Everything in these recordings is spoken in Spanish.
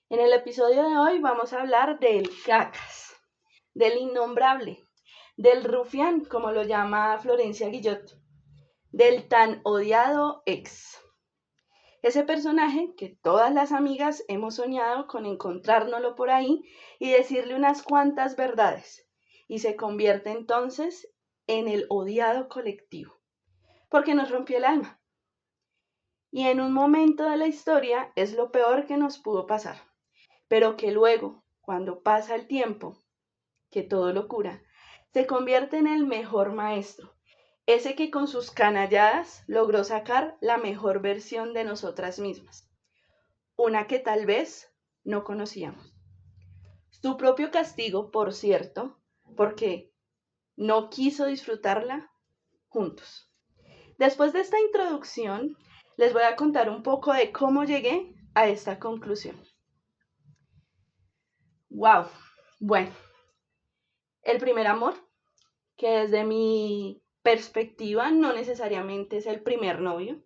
En el episodio de hoy vamos a hablar del cacas, del innombrable, del rufián, como lo llama Florencia Guillot, del tan odiado ex. Ese personaje que todas las amigas hemos soñado con encontrárnoslo por ahí y decirle unas cuantas verdades, y se convierte entonces en el odiado colectivo, porque nos rompió el alma. Y en un momento de la historia es lo peor que nos pudo pasar, pero que luego, cuando pasa el tiempo, que todo lo cura, se convierte en el mejor maestro, ese que con sus canalladas logró sacar la mejor versión de nosotras mismas, una que tal vez no conocíamos. Su propio castigo, por cierto, porque no quiso disfrutarla juntos. Después de esta introducción, les voy a contar un poco de cómo llegué a esta conclusión. ¡Wow! Bueno, el primer amor, que desde mi perspectiva no necesariamente es el primer novio,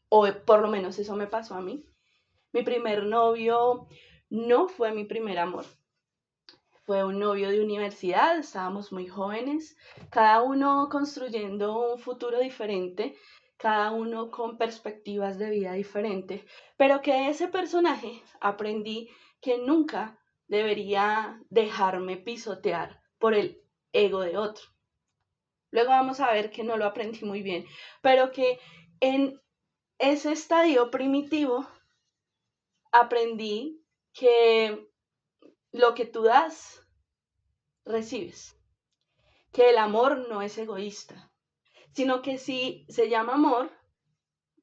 o por lo menos eso me pasó a mí. Mi primer novio no fue mi primer amor, fue un novio de universidad, estábamos muy jóvenes, cada uno construyendo un futuro diferente, cada uno con perspectivas de vida diferentes, pero que de ese personaje aprendí que nunca debería dejarme pisotear por el ego de otro. Luego vamos a ver que no lo aprendí muy bien, pero que en ese estadio primitivo aprendí que lo que tú das, recibes. Que el amor no es egoísta, sino que si se llama amor,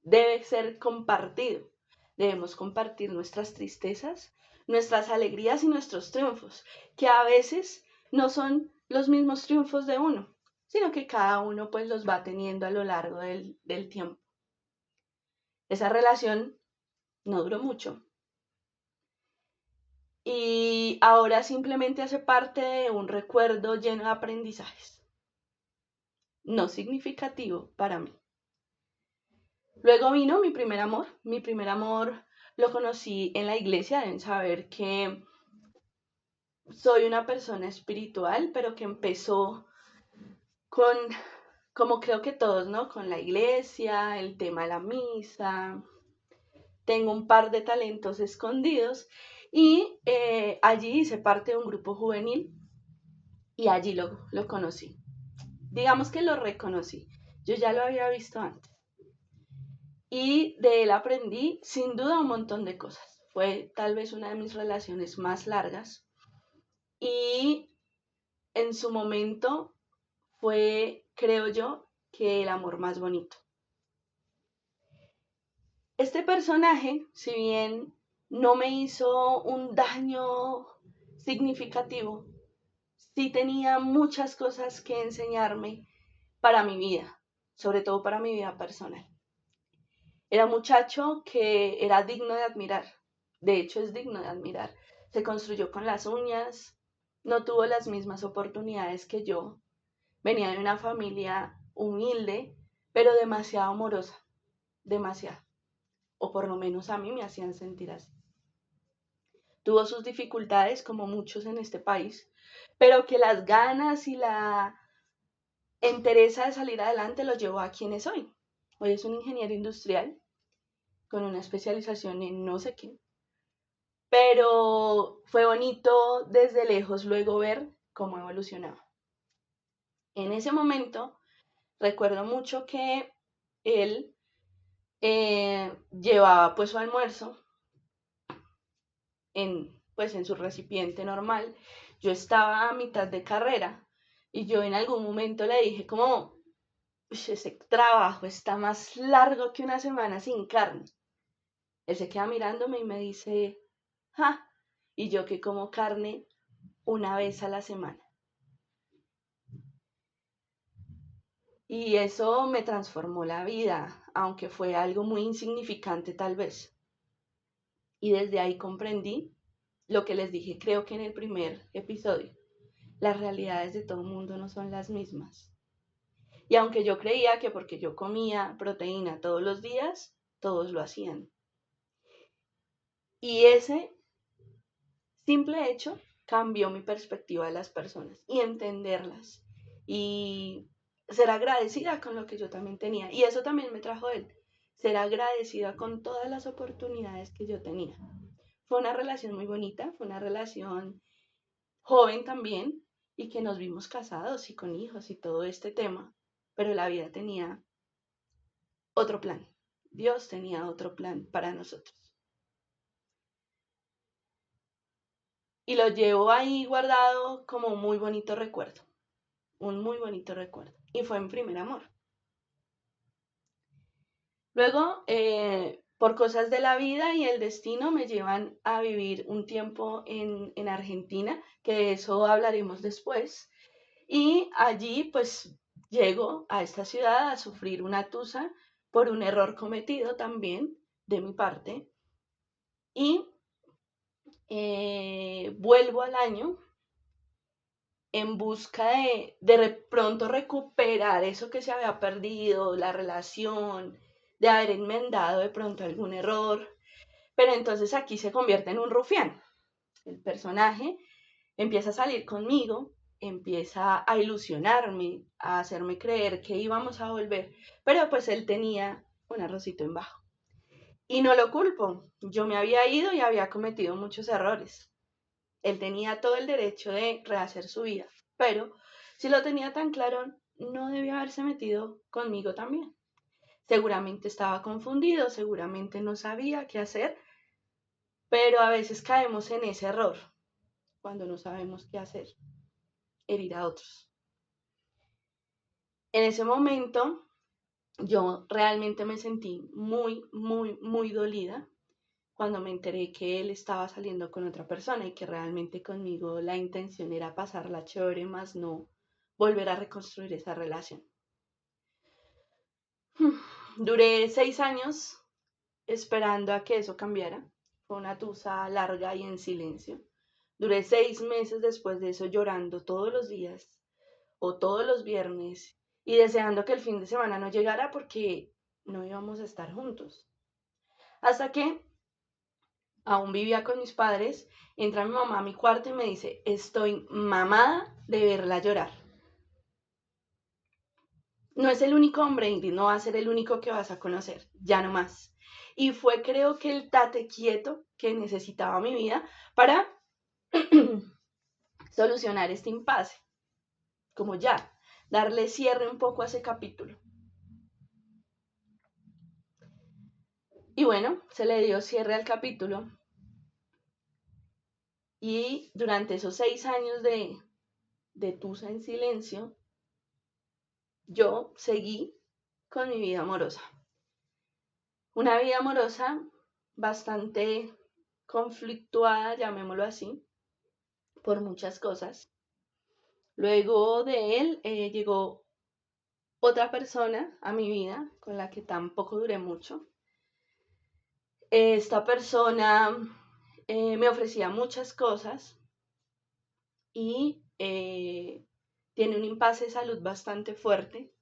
debe ser compartido. Debemos compartir nuestras tristezas, nuestras alegrías y nuestros triunfos, que a veces no son los mismos triunfos de uno, sino que cada uno pues los va teniendo a lo largo del tiempo. Esa relación no duró mucho y ahora simplemente hace parte de un recuerdo lleno de aprendizajes, no significativo para mí. Luego vino mi primer amor. Mi primer amor lo conocí en la iglesia. Deben saber que soy una persona espiritual, pero que empezó con, como creo que todos, ¿no? Con la iglesia, el tema de la misa. Tengo un par de talentos escondidos y allí hice parte de un grupo juvenil y allí lo conocí. Digamos que lo reconocí. Yo ya lo había visto antes. Y de él aprendí sin duda un montón de cosas. Fue tal vez una de mis relaciones más largas y en su momento fue, creo yo, que el amor más bonito. Este personaje, si bien no me hizo un daño significativo, sí tenía muchas cosas que enseñarme para mi vida, sobre todo para mi vida personal. Era un muchacho que era digno de admirar, de hecho es digno de admirar. Se construyó con las uñas, no tuvo las mismas oportunidades que yo. Venía de una familia humilde, pero demasiado amorosa, demasiado. O por lo menos a mí me hacían sentir así. Tuvo sus dificultades, como muchos en este país, pero que las ganas y la entereza de salir adelante lo llevó a quien es hoy. Hoy es un ingeniero industrial con una especialización en no sé qué, pero fue bonito desde lejos luego ver cómo evolucionaba. En ese momento recuerdo mucho que él llevaba pues su almuerzo en su recipiente normal. Yo estaba a mitad de carrera y yo en algún momento le dije como, ese trabajo está más largo que una semana sin carne. Él se queda mirándome y me dice, ja, y yo que como carne una vez a la semana. Y eso me transformó la vida, aunque fue algo muy insignificante tal vez. Y desde ahí comprendí lo que les dije, creo que en el primer episodio. Las realidades de todo el mundo no son las mismas. Y aunque yo creía que porque yo comía proteína todos los días, todos lo hacían. Y ese simple hecho cambió mi perspectiva de las personas y entenderlas y ser agradecida con lo que yo también tenía. Y eso también me trajo él, ser agradecida con todas las oportunidades que yo tenía. Fue una relación muy bonita, fue una relación joven también y que nos vimos casados y con hijos y todo este tema, pero la vida tenía otro plan. Dios tenía otro plan para nosotros. Y lo llevo ahí guardado como un muy bonito recuerdo, un muy bonito recuerdo. Y fue mi primer amor. Luego, por cosas de la vida y el destino, me llevan a vivir un tiempo en Argentina, que de eso hablaremos después. Y allí, pues, llego a esta ciudad a sufrir una tusa por un error cometido también de mi parte. Y vuelvo al año en busca de pronto recuperar eso que se había perdido, la relación, de haber enmendado de pronto algún error. Pero entonces aquí se convierte en un rufián. El personaje empieza a salir conmigo, empieza a ilusionarme, a hacerme creer que íbamos a volver, pero pues él tenía un arrocito en bajo. Y no lo culpo, yo me había ido y había cometido muchos errores. Él tenía todo el derecho de rehacer su vida, pero si lo tenía tan claro, no debía haberse metido conmigo también. Seguramente estaba confundido, seguramente no sabía qué hacer, pero a veces caemos en ese error cuando no sabemos qué hacer, herir a otros. En ese momento yo realmente me sentí muy, muy, muy dolida cuando me enteré que él estaba saliendo con otra persona y que realmente conmigo la intención era pasarla chévere, más no volver a reconstruir esa relación. Duré 6 años esperando a que eso cambiara. Fue una tusa larga y en silencio. Duré 6 meses después de eso llorando todos los días o todos los viernes y deseando que el fin de semana no llegara porque no íbamos a estar juntos. Hasta que aún vivía con mis padres, entra mi mamá a mi cuarto y me dice, estoy mamada de verla llorar. No es el único hombre, Ingrid, no va a ser el único que vas a conocer, ya no más. Y fue creo que el tate quieto que necesitaba mi vida para solucionar este impasse, como ya, darle cierre un poco a ese capítulo. Y bueno, se le dio cierre al capítulo. Y durante esos 6 años de tusa en silencio, yo seguí con mi vida amorosa. Una vida amorosa bastante conflictuada, llamémoslo así, por muchas cosas. Luego de él llegó otra persona a mi vida con la que tampoco duré mucho. Esta persona me ofrecía muchas cosas y tiene un impasse de salud bastante fuerte,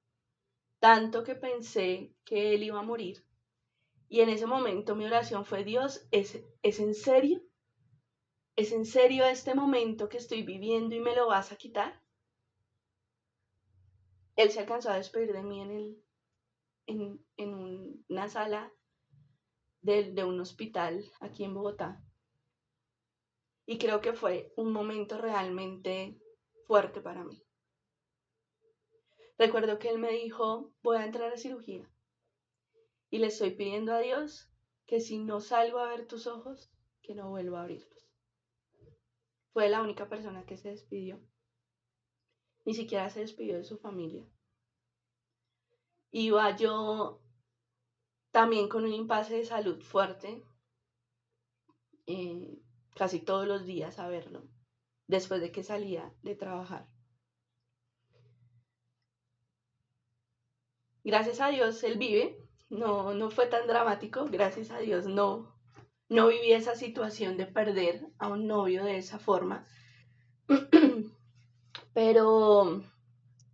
tanto que pensé que él iba a morir. Y en ese momento mi oración fue, Dios, ¿es en serio? ¿Es en serio este momento que estoy viviendo y me lo vas a quitar? Él se alcanzó a despedir de mí en una sala de un hospital aquí en Bogotá. Y creo que fue un momento realmente fuerte para mí. Recuerdo que él me dijo, voy a entrar a cirugía y le estoy pidiendo a Dios que si no salgo a ver tus ojos, que no vuelva a abrirlos. Fue la única persona que se despidió. Ni siquiera se despidió de su familia. Iba yo también con un impasse de salud fuerte, casi todos los días a verlo, después de que salía de trabajar. Gracias a Dios él vive, no fue tan dramático, gracias a Dios no viví esa situación de perder a un novio de esa forma, pero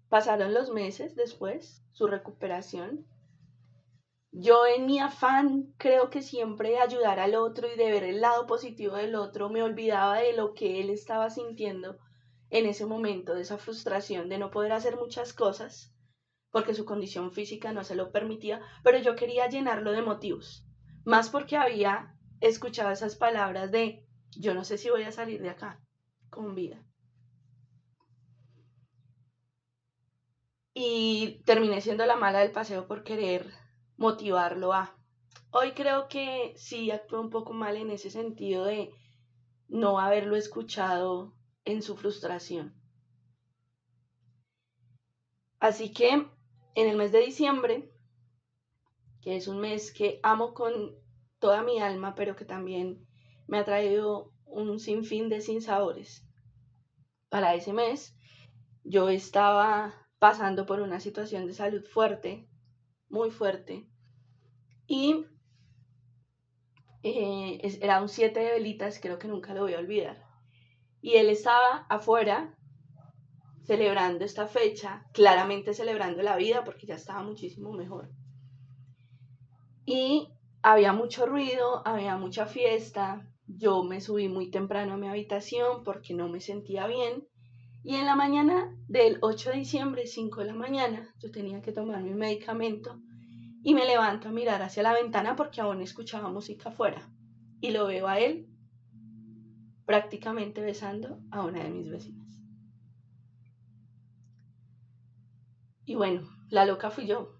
pasaron los meses después, su recuperación, Yo en mi afán creo que siempre de ayudar al otro y de ver el lado positivo del otro, me olvidaba de lo que él estaba sintiendo en ese momento, de esa frustración de no poder hacer muchas cosas porque su condición física no se lo permitía, pero yo quería llenarlo de motivos, más porque había escuchado esas palabras de yo no sé si voy a salir de acá con vida. Y terminé siendo la mala del paseo por querer motivarlo a. Hoy creo que sí actué un poco mal en ese sentido de no haberlo escuchado en su frustración. Así que en el mes de diciembre, que es un mes que amo con toda mi alma, pero que también me ha traído un sinfín de sinsabores. Para ese mes yo estaba pasando por una situación de salud fuerte, muy fuerte, y era un 7 de velitas, creo que nunca lo voy a olvidar. Y él estaba afuera celebrando esta fecha, claramente celebrando la vida porque ya estaba muchísimo mejor. Y había mucho ruido, había mucha fiesta, yo me subí muy temprano a mi habitación porque no me sentía bien. Y en la mañana del 8 de diciembre, 5 de la mañana, yo tenía que tomar mi medicamento y me levanto a mirar hacia la ventana porque aún escuchaba música afuera. Y lo veo a él prácticamente besando a una de mis vecinas. Y bueno, la loca fui yo.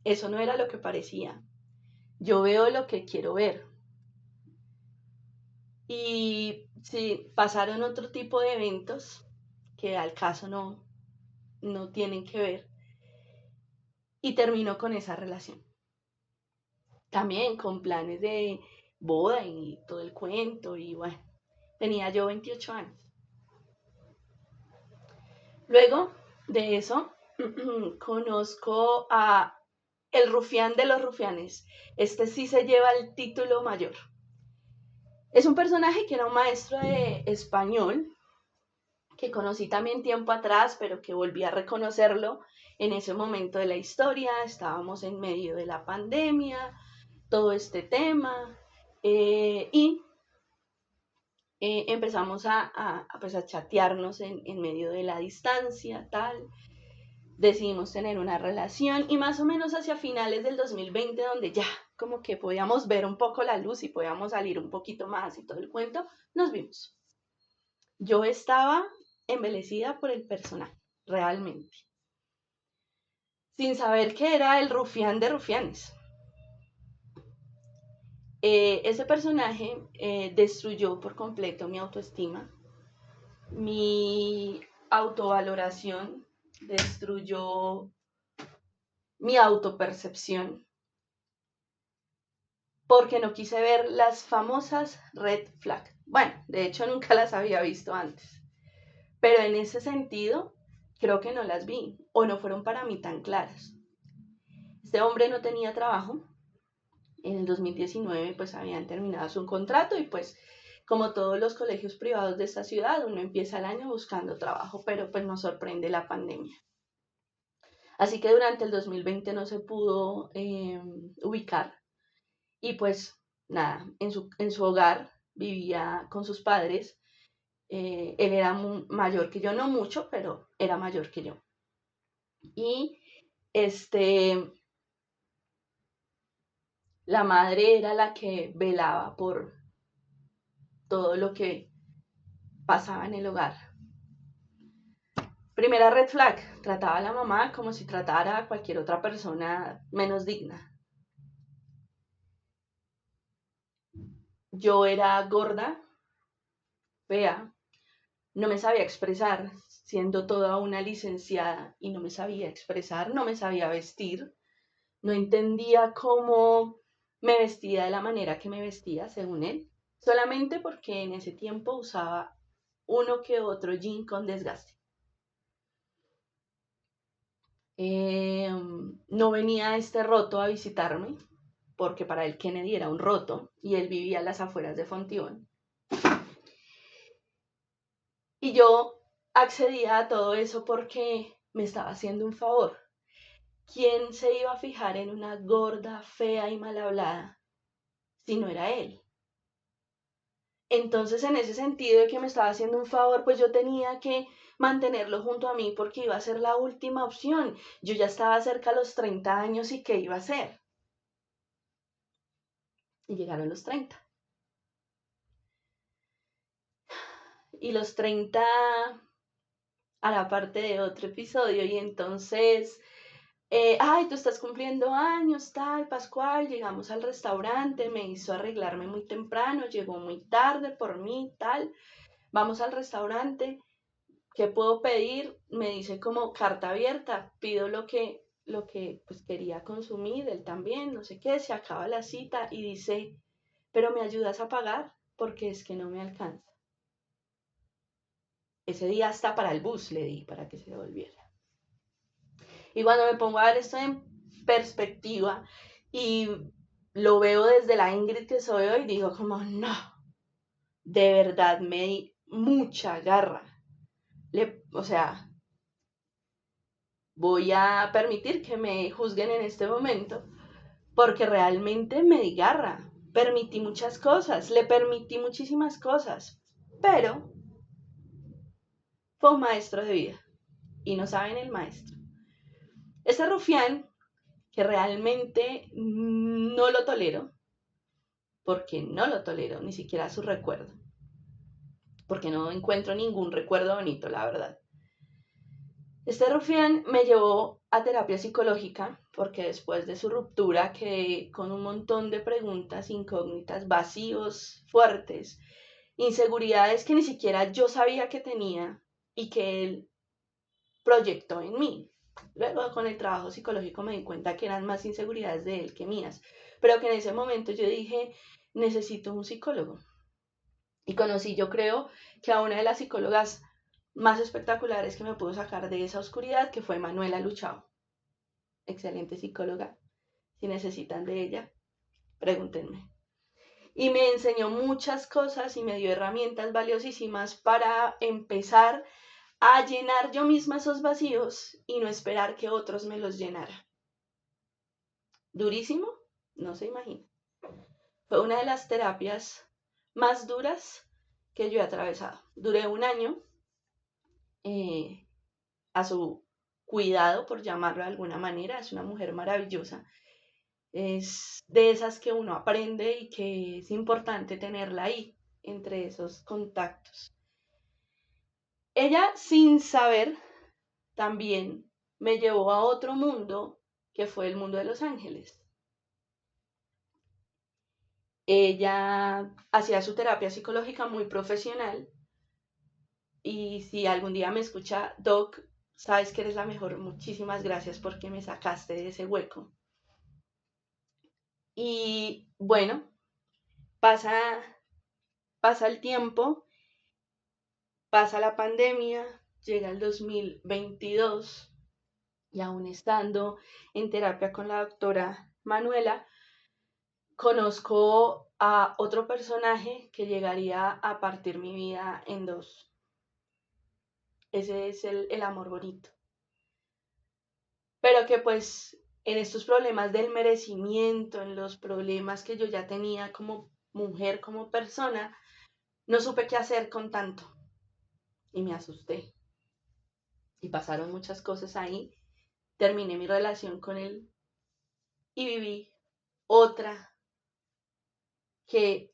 Eso no era lo que parecía. Yo veo lo que quiero ver. Y sí, pasaron otro tipo de eventos que al caso no tienen que ver. Y terminó con esa relación. También con planes de boda y todo el cuento. Y bueno, tenía yo 28 años. Luego de eso, conozco a el rufián de los rufianes. Este sí se lleva el título mayor. Es un personaje que era un maestro de español, que conocí también tiempo atrás, pero que volví a reconocerlo en ese momento de la historia. Estábamos en medio de la pandemia, todo este tema, y empezamos pues a chatearnos en medio de la distancia, tal. Decidimos tener una relación y más o menos hacia finales del 2020, donde ya como que podíamos ver un poco la luz y podíamos salir un poquito más y todo el cuento, nos vimos. Yo estaba embelecida por el personaje, realmente, sin saber que era el rufián de rufianes. Ese personaje destruyó por completo mi autoestima, mi autovaloración, destruyó mi autopercepción, porque no quise ver las famosas red flags. Bueno, de hecho nunca las había visto antes, pero en ese sentido creo que no las vi o no fueron para mí tan claras. Este hombre no tenía trabajo. En el 2019 pues habían terminado su contrato y pues como todos los colegios privados de esta ciudad, uno empieza el año buscando trabajo, pero pues nos sorprende la pandemia. Así que durante el 2020 no se pudo ubicar y pues nada, en su hogar vivía con sus padres. Él era mayor que yo, no mucho, pero era mayor que yo. Y este, la madre era la que velaba por todo lo que pasaba en el hogar. Primera red flag, trataba a la mamá como si tratara a cualquier otra persona menos digna. Yo era gorda, fea, no me sabía expresar, siendo toda una licenciada y no me sabía expresar, no me sabía vestir, no entendía cómo me vestía de la manera que me vestía, según él, solamente porque en ese tiempo usaba uno que otro jean con desgaste. No venía este roto a visitarme, porque para él Kennedy era un roto y él vivía a las afueras de Fontibón. Y yo accedía a todo eso porque me estaba haciendo un favor. ¿quién se iba a fijar en una gorda, fea y mal hablada si no era él? Entonces, en ese sentido de que me estaba haciendo un favor, pues yo tenía que mantenerlo junto a mí porque iba a ser la última opción. Yo ya estaba cerca a los 30 años y ¿qué iba a hacer? Y llegaron los 30. Y los 30 hará parte de otro episodio y entonces, ay, tú estás cumpliendo años, tal, Pascual, llegamos al restaurante, me hizo arreglarme muy temprano, llegó muy tarde por mí, tal, vamos al restaurante, ¿qué puedo pedir? Me dice como carta abierta, pido lo que pues quería consumir, él también, no sé qué, se acaba la cita y dice, pero me ayudas a pagar porque es que no me alcanza. Ese día hasta para el bus le di para que se devolviera. Y cuando me pongo a ver esto en perspectiva y lo veo desde la Ingrid que soy hoy, digo como, no, de verdad me di mucha garra. O sea, voy a permitir que me juzguen en este momento porque realmente me di garra. Permití muchas cosas, le permití muchísimas cosas, pero fue un maestro de vida y no saben el maestro. Ese rufián que realmente no lo tolero, porque no lo tolero, ni siquiera su recuerdo, porque no encuentro ningún recuerdo bonito, la verdad. Este rufián me llevó a terapia psicológica porque después de su ruptura quedé con un montón de preguntas incógnitas, vacíos fuertes, inseguridades que ni siquiera yo sabía que tenía y que él proyectó en mí. Luego con el trabajo psicológico me di cuenta que eran más inseguridades de él que mías, pero que en ese momento yo dije, necesito un psicólogo. Y conocí, yo creo, que a una de las psicólogas más espectaculares que me pudo sacar de esa oscuridad, que fue Manuela Luchao. Excelente psicóloga. Si necesitan de ella, pregúntenme. Y me enseñó muchas cosas y me dio herramientas valiosísimas para empezar a llenar yo misma esos vacíos y no esperar que otros me los llenaran. Durísimo, no se imagina. Fue una de las terapias más duras que yo he atravesado. Duré un año a su cuidado, por llamarlo de alguna manera. Es una mujer maravillosa. Es de esas que uno aprende y que es importante tenerla ahí, entre esos contactos. Ella, sin saber, también me llevó a otro mundo, que fue el mundo de los ángeles. Ella hacía su terapia psicológica muy profesional y si algún día me escucha, Doc, sabes que eres la mejor, muchísimas gracias porque me sacaste de ese hueco. Y bueno, pasa el tiempo, pasa la pandemia, llega el 2022 y aún estando en terapia con la doctora Manuela, conozco a otro personaje que llegaría a partir mi vida en dos. Ese es el amor bonito. Pero que pues en estos problemas del merecimiento, en los problemas que yo ya tenía como mujer, como persona, no supe qué hacer con tanto y me asusté. Y pasaron muchas cosas ahí. Terminé mi relación con él y viví otra que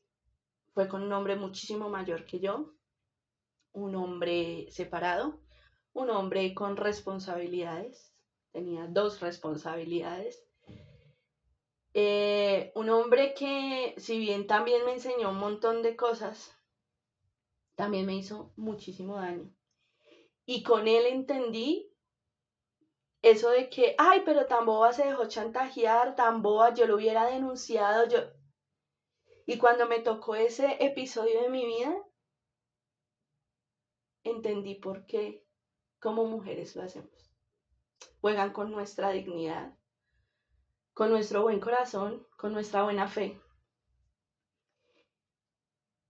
fue con un hombre muchísimo mayor que yo, un hombre separado, un hombre con responsabilidades, tenía dos responsabilidades. Un hombre que, si bien también me enseñó un montón de cosas, también me hizo muchísimo daño. Y con él entendí eso de que, ay, pero tan boba se dejó chantajear, tan boba, yo lo hubiera denunciado, yo... Y cuando me tocó ese episodio de mi vida, entendí por qué como mujeres lo hacemos. Juegan con nuestra dignidad, con nuestro buen corazón, con nuestra buena fe.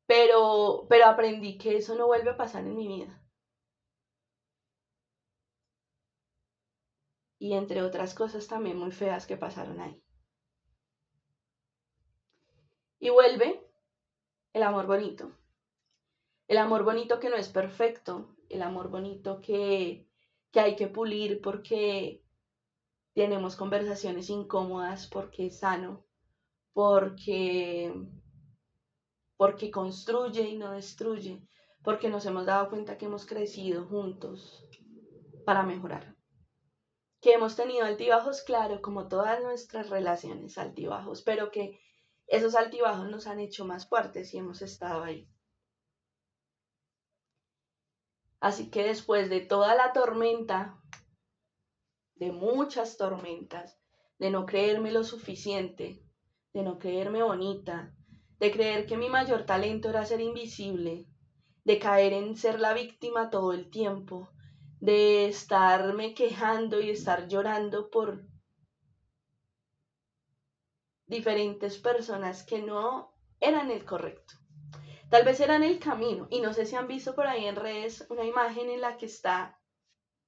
Pero aprendí que eso no vuelve a pasar en mi vida. y entre otras cosas también muy feas que pasaron ahí. Y vuelve el amor bonito. El amor bonito que no es perfecto, el amor bonito que hay que pulir porque tenemos conversaciones incómodas, porque es sano, porque, porque construye y no destruye, porque nos hemos dado cuenta que hemos crecido juntos para mejorar. Que hemos tenido altibajos, claro, como todas nuestras relaciones, altibajos, pero que esos altibajos nos han hecho más fuertes y hemos estado ahí. Así que después de toda la tormenta, de muchas tormentas, de no creerme lo suficiente, de no creerme bonita, de creer que mi mayor talento era ser invisible, de caer en ser la víctima todo el tiempo, de estarme quejando y estar llorando por diferentes personas que no eran el correcto. Tal vez eran el camino. Y no sé si han visto por ahí en redes una imagen en la que está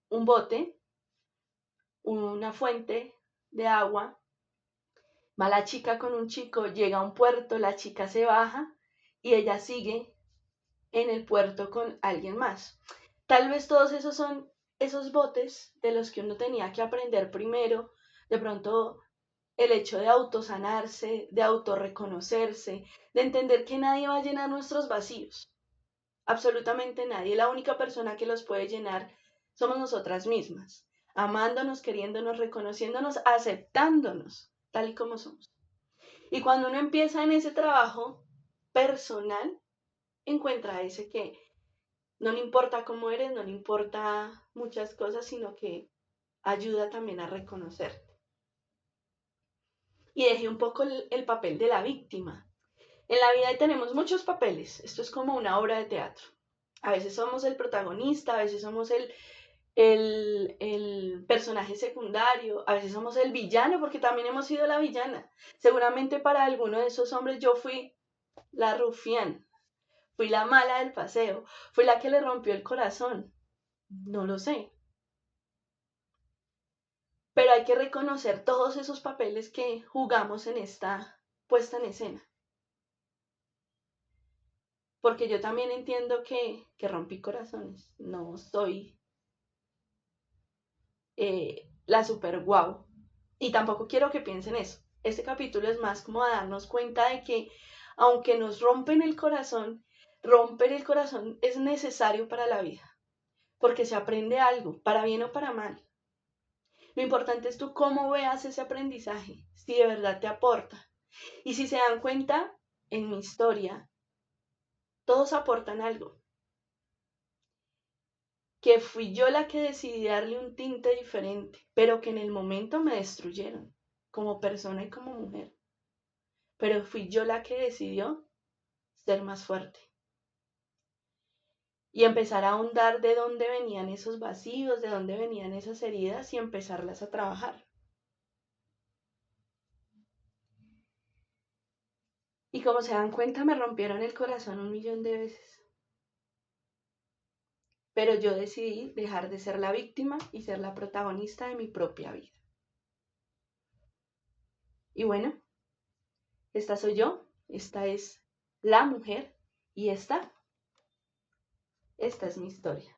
un bote, una fuente de agua. Va la chica con un chico, llega a un puerto, la chica se baja y ella sigue en el puerto con alguien más. Tal vez todos esos son esos botes de los que uno tenía que aprender primero. De pronto el hecho de autosanarse, de autorreconocerse, de entender que nadie va a llenar nuestros vacíos. Absolutamente nadie. La única persona que los puede llenar somos nosotras mismas, amándonos, queriéndonos, reconociéndonos, aceptándonos tal y como somos. Y cuando uno empieza en ese trabajo personal, encuentra ese que no le importa cómo eres, no le importa muchas cosas, sino que ayuda también a reconocerte. Y dejé un poco el papel de la víctima. En la vida tenemos muchos papeles. Esto es como una obra de teatro. A veces somos el protagonista, a veces somos el personaje secundario, a veces somos el villano, porque también hemos sido la villana. Seguramente para alguno de esos hombres yo fui la rufián, fui la mala del paseo, fui la que le rompió el corazón. No lo sé. Pero hay que reconocer todos esos papeles que jugamos en esta puesta en escena. Porque yo también entiendo que rompí corazones. No soy la super guau. Y tampoco quiero que piensen eso. Este capítulo es más como a darnos cuenta de que aunque nos rompen el corazón, romper el corazón es necesario para la vida. Porque se aprende algo, para bien o para mal. Lo importante es tú cómo veas ese aprendizaje, si de verdad te aporta. Y si se dan cuenta, en mi historia, todos aportan algo. Que fui yo la que decidí darle un tinte diferente, pero que en el momento me destruyeron, como persona y como mujer. Pero fui yo la que decidió ser más fuerte. Y empezar a ahondar de dónde venían esos vacíos, de dónde venían esas heridas y empezarlas a trabajar. Y como se dan cuenta, me rompieron el corazón 1.000.000 de veces. Pero yo decidí dejar de ser la víctima y ser la protagonista de mi propia vida. Y bueno, esta soy yo, esta es la mujer y esta es mi historia.